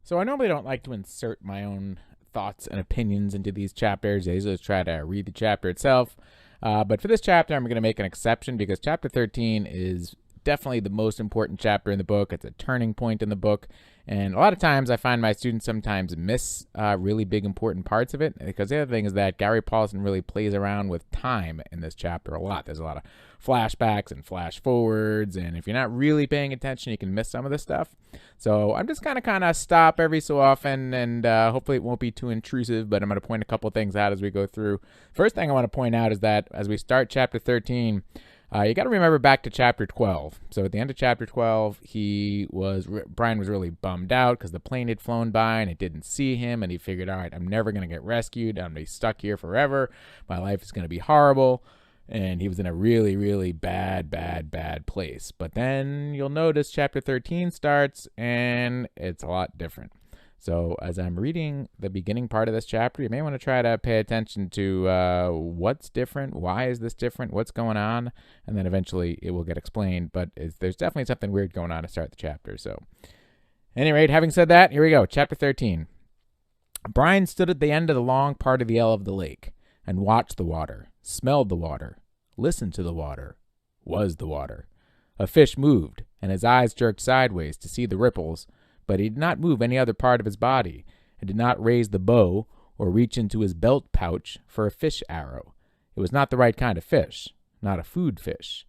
So I normally don't like to insert my own thoughts and opinions into these chapters. I usually try to read the chapter itself. But for this chapter, I'm going to make an exception because chapter 13 is definitely the most important chapter in the book. It's a turning point in the book. And a lot of times I find my students sometimes miss really big important parts of it, because the other thing is that Gary Paulson really plays around with time in this chapter a lot. There's a lot of flashbacks and flash forwards, and if you're not really paying attention, you can miss some of this stuff. So I'm just kind of stop every so often, and hopefully it won't be too intrusive, but I'm going to point a couple things out as we go through. First thing I want to point out is that as we start chapter 13, you got to remember back to chapter 12. So at the end of chapter 12, Brian was really bummed out because the plane had flown by and it didn't see him, and he figured, all right, I'm never going to get rescued. I'm going to be stuck here forever. My life is going to be horrible. And he was in a really, really bad place. But then you'll notice chapter 13 starts and it's a lot different. So as I'm reading the beginning part of this chapter, you may want to try to pay attention to what's different, why is this different, what's going on, and then eventually it will get explained. But there's definitely something weird going on to start the chapter. So at any rate, having said that, here we go, chapter 13. Brian stood at the end of the long part of the L of the lake and watched the water, smelled the water, listened to the water, was the water. A fish moved, and his eyes jerked sideways to see the ripples, but he did not move any other part of his body, and did not raise the bow or reach into his belt pouch for a fish arrow. It was not the right kind of fish, not a food fish.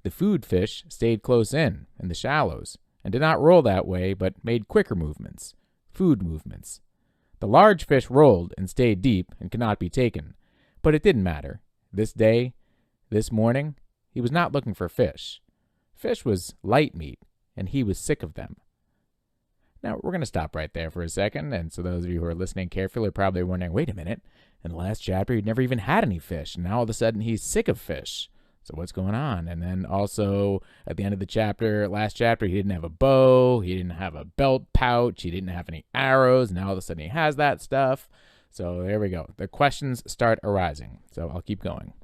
The food fish stayed close in the shallows, and did not roll that way, but made quicker movements, food movements. The large fish rolled and stayed deep and could not be taken, but it didn't matter. This day, this morning, he was not looking for fish. Fish was light meat, and he was sick of them. Now, we're going to stop right there for a second, and so those of you who are listening carefully are probably wondering, wait a minute, in the last chapter he'd never even had any fish, and now all of a sudden he's sick of fish. So what's going on? And then also, at the end of the chapter, last chapter, he didn't have a bow, he didn't have a belt pouch, he didn't have any arrows, now all of a sudden he has that stuff. So there we go. The questions start arising, so I'll keep going.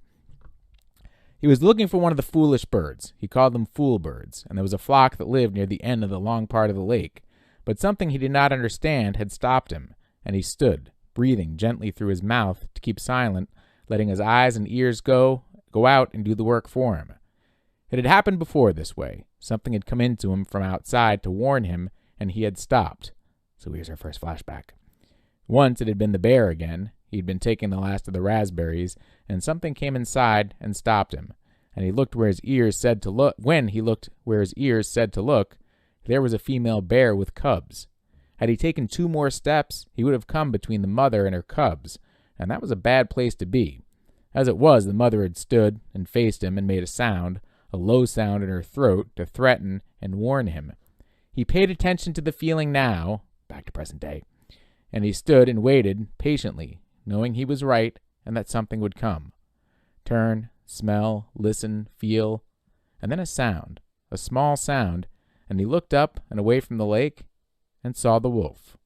He was looking for one of the foolish birds. He called them fool birds, and there was a flock that lived near the end of the long part of the lake. But something he did not understand had stopped him, and he stood, breathing gently through his mouth to keep silent, letting his eyes and ears go out and do the work for him. It had happened before this way. Something had come into him from outside to warn him, and he had stopped. So here's our first flashback. Once it had been the bear again. He'd been taking the last of the raspberries, and something came inside and stopped him. And he looked where his ears said to look. When he looked where his ears said to look, there was a female bear with cubs. Had he taken 2 more steps, he would have come between the mother and her cubs, and that was a bad place to be. As it was, the mother had stood and faced him and made a sound, a low sound in her throat, to threaten and warn him. He paid attention to the feeling now, back to present day, and he stood and waited patiently, knowing he was right and that something would come. Turn, smell, listen, feel, and then a sound, a small sound, and he looked up and away from the lake and saw the wolf.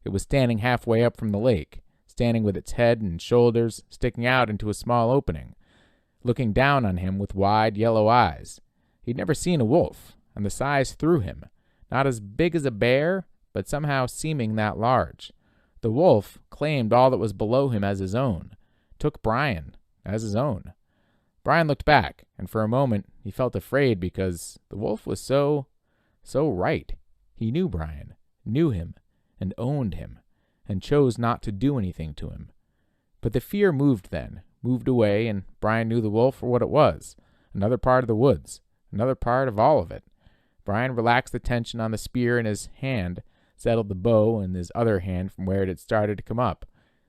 It was standing halfway up from the lake, standing with its head and shoulders sticking out into a small opening, looking down on him with wide yellow eyes. He'd never seen a wolf, and the size threw him, not as big as a bear, but somehow seeming that large. The wolf claimed all that was below him as his own, took Brian as his own. Brian looked back, and for a moment he felt afraid because the wolf was so right. He knew Brian, knew him, and owned him, and chose not to do anything to him. But the fear moved away, and Brian knew the wolf for what it was, another part of the woods, another part of all of it. Brian relaxed the tension on the spear in his hand, settled the bow in his other hand from where it had started to come up.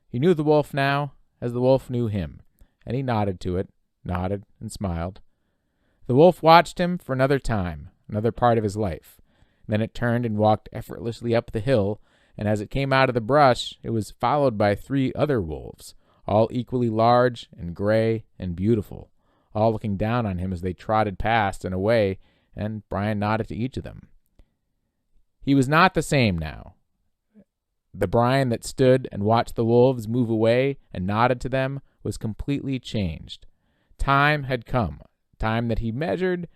He knew the wolf now, as the wolf knew him, and he nodded to it, nodded and smiled. The wolf watched him for another time, another part of his life. Then it turned and walked effortlessly up the hill, and as it came out of the brush, it was followed by 3 other wolves, all equally large and gray and beautiful, all looking down on him as they trotted past and away, and Brian nodded to each of them. He was not the same now. The Brian that stood and watched the wolves move away and nodded to them was completely changed. Time had come, time that he measured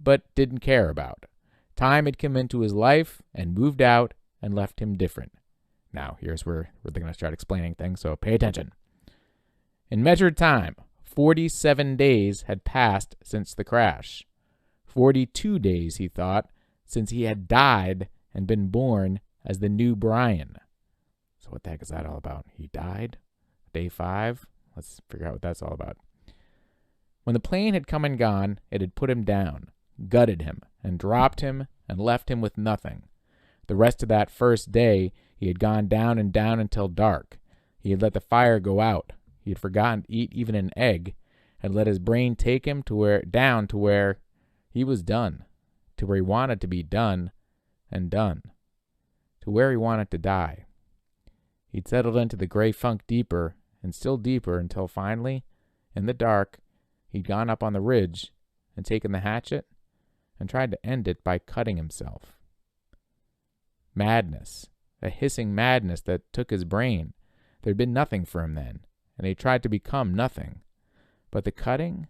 but didn't care about. Time had come into his life and moved out and left him different. Now, here's where we're going to start explaining things, so pay attention. In measured time, 47 days had passed since the crash. 42 days, he thought, since he had died and been born as the new Brian. So what the heck is that all about? He died? Day 5? Let's figure out what that's all about. When the plane had come and gone, it had put him down, gutted him, and dropped him, and left him with nothing. The rest of that first day, he had gone down and down until dark. He had let the fire go out. He had forgotten to eat even an egg, had let his brain take him down to where he was done, to where he wanted to be done and done, to where he wanted to die. He'd settled into the gray funk deeper and still deeper until finally, in the dark, he'd gone up on the ridge and taken the hatchet and tried to end it by cutting himself. Madness, a hissing madness that took his brain. There'd been nothing for him then, and he tried to become nothing. But the cutting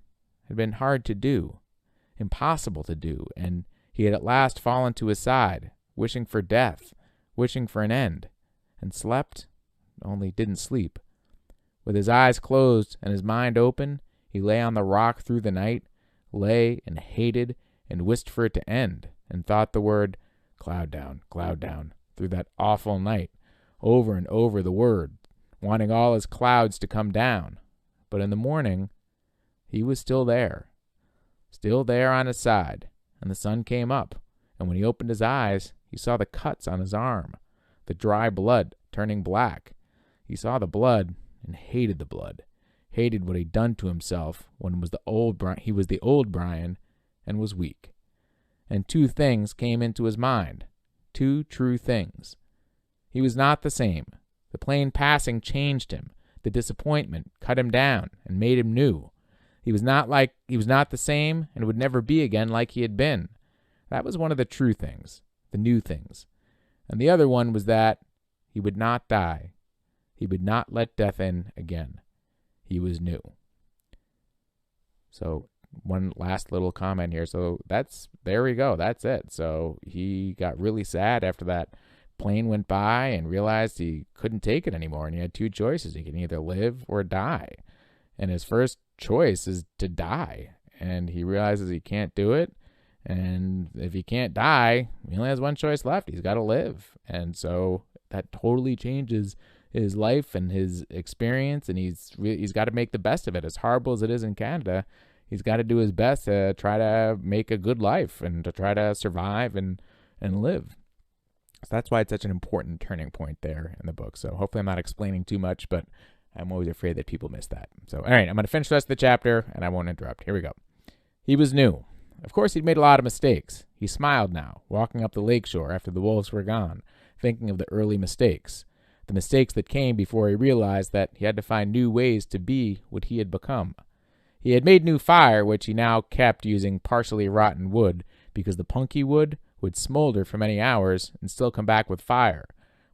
had been hard to do, impossible to do, and he had at last fallen to his side, wishing for death, wishing for an end, and slept, only didn't sleep. With his eyes closed and his mind open, he lay on the rock through the night, lay and hated and wished for it to end, and thought the word, cloud down, through that awful night, over and over the word, wanting all his clouds to come down. But in the morning, he was still there on his side, and the sun came up, and when he opened his eyes, he saw the cuts on his arm, the dry blood turning black. He saw the blood and hated the blood, hated what he'd done to himself when he was the old Brian and was weak. And 2 things came into his mind, 2 true things. He was not the same. The plane passing changed him. The disappointment cut him down and made him new. He was not the same and would never be again like he had been. That was one of the true things, the new things. And the other one was that he would not die. He would not let death in again. He was new. So one last little comment here. So there we go. That's it. So he got really sad after that plane went by and realized he couldn't take it anymore. And he had 2 choices. He can either live or die. And his first choice is to die. And he realizes he can't do it. And if he can't die, he only has one choice left. He's got to live. And so that totally changes his life and his experience. And he's got to make the best of it. As horrible as it is in Canada, he's got to do his best to try to make a good life and to try to survive and live. So that's why it's such an important turning point there in the book. So hopefully I'm not explaining too much, but I'm always afraid that people miss that. So, all right, I'm going to finish the rest of the chapter, and I won't interrupt. Here we go. He was new. Of course, he'd made a lot of mistakes. He smiled now, walking up the lakeshore after the wolves were gone, thinking of the early mistakes, the mistakes that came before he realized that he had to find new ways to be what he had become. He had made new fire, which he now kept using partially rotten wood, because the punky wood would smolder for many hours and still come back with fire.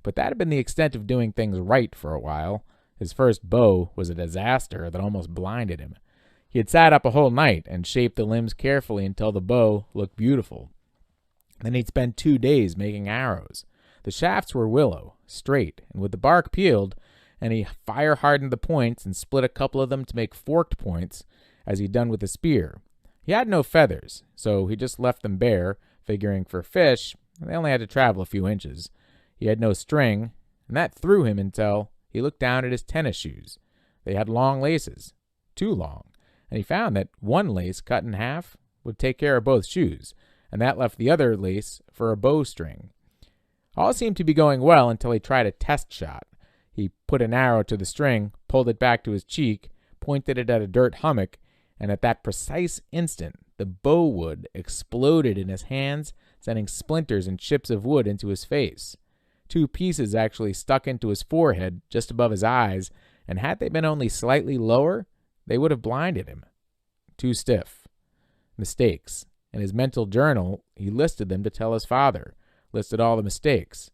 But that had been the extent of doing things right for a while. His first bow was a disaster that almost blinded him. He had sat up a whole night and shaped the limbs carefully until the bow looked beautiful. Then he'd spent 2 days making arrows. The shafts were willow, straight, and with the bark peeled, and he fire-hardened the points and split a couple of them to make forked points, as he'd done with the spear. He had no feathers, so he just left them bare, figuring for fish, they only had to travel a few inches. He had no string, and that threw him until he looked down at his tennis shoes. They had long laces, too long, and he found that one lace cut in half would take care of both shoes, and that left the other lace for a bowstring. All seemed to be going well until he tried a test shot. He put an arrow to the string, pulled it back to his cheek, pointed it at a dirt hummock, and at that precise instant, the bow wood exploded in his hands, sending splinters and chips of wood into his face. 2 pieces actually stuck into his forehead just above his eyes, and had they been only slightly lower, they would have blinded him. Too stiff. Mistakes. In his mental journal, he listed them to tell his father, listed all the mistakes.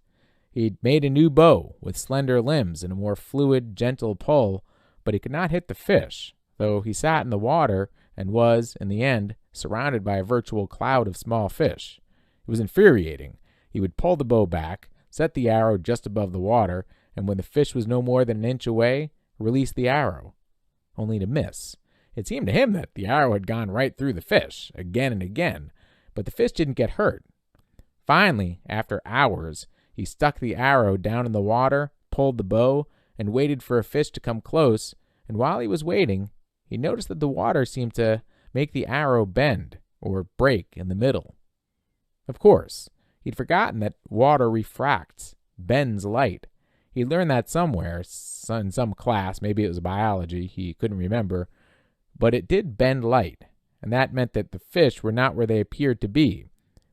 He'd made a new bow with slender limbs and a more fluid, gentle pull, but he could not hit the fish, though he sat in the water and was, in the end, surrounded by a virtual cloud of small fish. It was infuriating. He would pull the bow back, set the arrow just above the water, and when the fish was no more than an inch away, released the arrow, only to miss. It seemed to him that the arrow had gone right through the fish, again and again, but the fish didn't get hurt. Finally, after hours, he stuck the arrow down in the water, pulled the bow, and waited for a fish to come close, and while he was waiting, he noticed that the water seemed to make the arrow bend, or break in the middle. Of course, he'd forgotten that water refracts, bends light. He'd learned that somewhere, in some class, maybe it was biology, he couldn't remember, but it did bend light, and that meant that the fish were not where they appeared to be.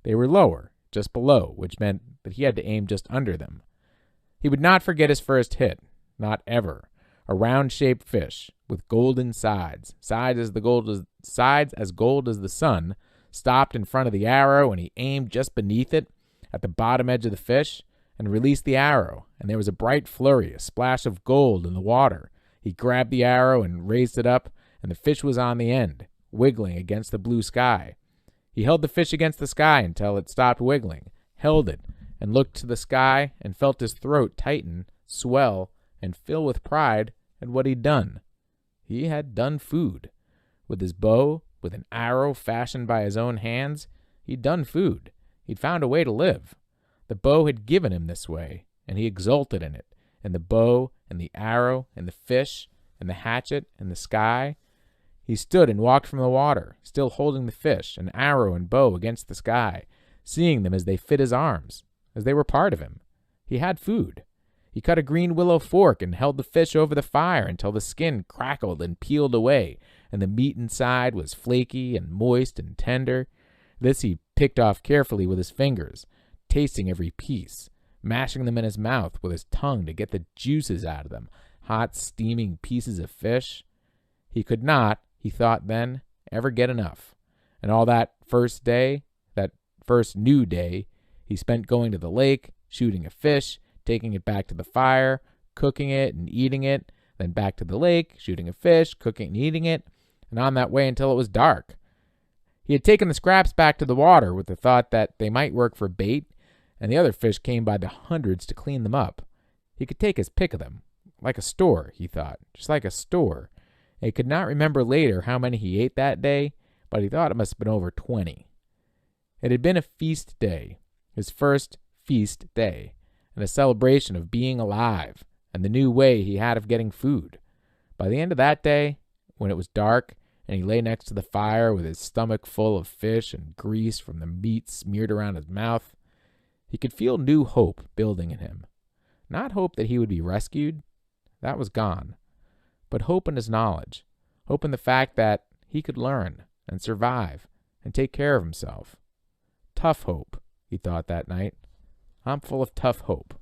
They were lower, just below, which meant that he had to aim just under them. He would not forget his first hit, not ever. A round-shaped fish with golden sides, sides as gold as the sun, stopped in front of the arrow, and he aimed just beneath it, at the bottom edge of the fish, and released the arrow, and there was a bright flurry, a splash of gold in the water. He grabbed the arrow and raised it up, and the fish was on the end, wiggling against the blue sky. He held the fish against the sky until it stopped wiggling, held it, and looked to the sky, and felt his throat tighten, swell, and fill with pride at what he'd done. He had done food. With his bow, with an arrow fashioned by his own hands, he'd done food. He'd found a way to live. The bow had given him this way, and he exulted in it, and the bow, and the arrow, and the fish, and the hatchet, and the sky. He stood and walked from the water, still holding the fish, and arrow and bow against the sky, seeing them as they fit his arms, as they were part of him. He had food. He cut a green willow fork and held the fish over the fire until the skin crackled and peeled away, and the meat inside was flaky and moist and tender. This he picked off carefully with his fingers, tasting every piece, mashing them in his mouth with his tongue to get the juices out of them, hot, steaming pieces of fish. He could not, he thought then, ever get enough. And all that first new day, he spent going to the lake, shooting a fish, taking it back to the fire, cooking it and eating it, then back to the lake, shooting a fish, cooking and eating it, and on that way until it was dark. He had taken the scraps back to the water with the thought that they might work for bait, and the other fish came by the hundreds to clean them up. He could take his pick of them, like a store, he thought, just like a store. And he could not remember later how many he ate that day, but he thought it must have been over 20. It had been a feast day, his first feast day, and a celebration of being alive and the new way he had of getting food. By the end of that day, when it was dark and he lay next to the fire with his stomach full of fish and grease from the meat smeared around his mouth, he could feel new hope building in him. Not hope that he would be rescued, that was gone, but hope in his knowledge, hope in the fact that he could learn and survive and take care of himself. Tough hope, he thought that night. I'm full of tough hope.